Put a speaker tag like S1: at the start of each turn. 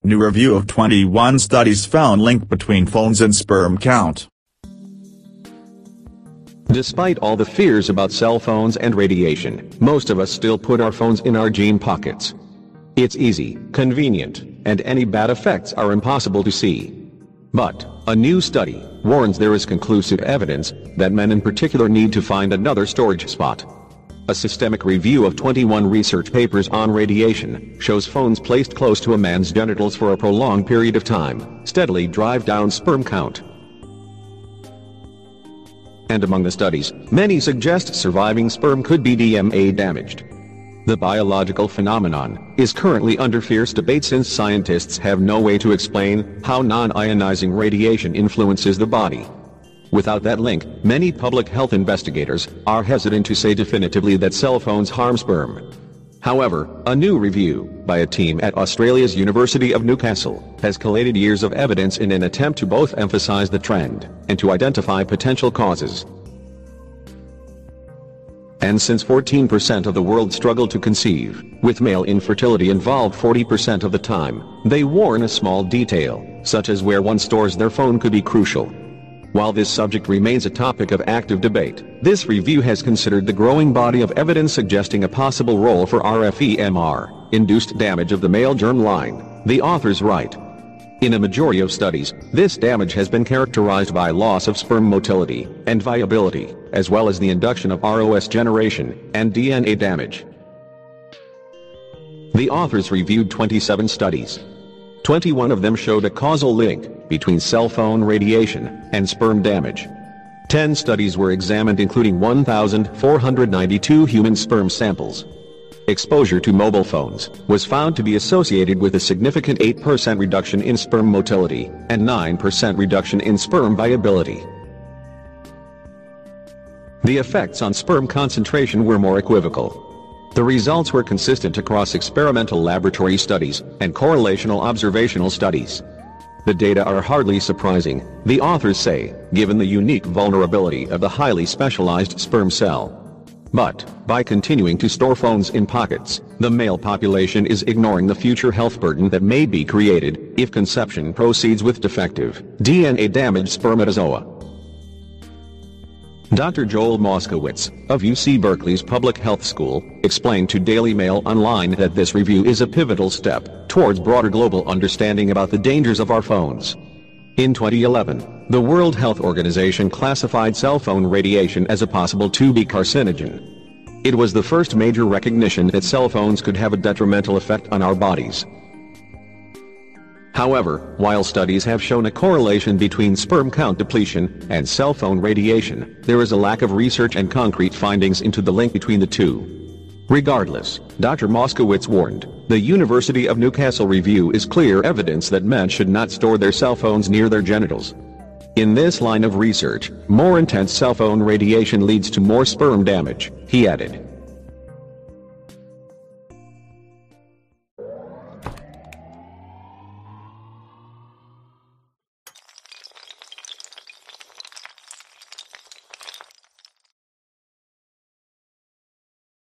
S1: New review of 21 studies found link between phones and sperm count.
S2: Despite all the fears about cell phones and radiation, most of us still put our phones in our jean pockets. It's easy, convenient, and any bad effects are impossible to see. But a new study warns there is conclusive evidence that men in particular need to find another storage spot. A systemic review of 21 research papers on radiation shows phones placed close to a man's genitals for a prolonged period of time steadily drive down sperm count. And among the studies, many suggest surviving sperm could be DNA damaged. The biological phenomenon is currently under fierce debate since scientists have no way to explain how non-ionizing radiation influences the body. Without that link, many public health investigators are hesitant to say definitively that cell phones harm sperm. However, a new review by a team at Australia's University of Newcastle has collated years of evidence in an attempt to both emphasize the trend and to identify potential causes. And since 14% of the world struggle to conceive, with male infertility involved 40% of the time, they warn a small detail, such as where one stores their phone, could be crucial. While this subject remains a topic of active debate, this review has considered the growing body of evidence suggesting a possible role for RFEMR, induced damage of the male germ line, the authors write. In a majority of studies, this damage has been characterized by loss of sperm motility and viability, as well as the induction of ROS generation and DNA damage. The authors reviewed 27 studies. 21 of them showed a causal link between cell phone radiation and sperm damage. 10 studies were examined, including 1,492 human sperm samples. Exposure to mobile phones was found to be associated with a significant 8% reduction in sperm motility and 9% reduction in sperm viability. The effects on sperm concentration were more equivocal. The results were consistent across experimental laboratory studies and correlational observational studies. The data are hardly surprising, the authors say, given the unique vulnerability of the highly specialized sperm cell. But, by continuing to store phones in pockets, the male population is ignoring the future health burden that may be created if conception proceeds with defective, DNA-damaged spermatozoa. Dr. Joel Moskowitz, of UC Berkeley's Public Health School, explained to Daily Mail Online that this review is a pivotal step towards broader global understanding about the dangers of our phones. In 2011, the World Health Organization classified cell phone radiation as a possible 2B carcinogen. It was the first major recognition that cell phones could have a detrimental effect on our bodies. However, while studies have shown a correlation between sperm count depletion and cell phone radiation, there is a lack of research and concrete findings into the link between the two. Regardless, Dr. Moskowitz warned, the University of Newcastle review is clear evidence that men should not store their cell phones near their genitals. In this line of research, more intense cell phone radiation leads to more sperm damage, he added.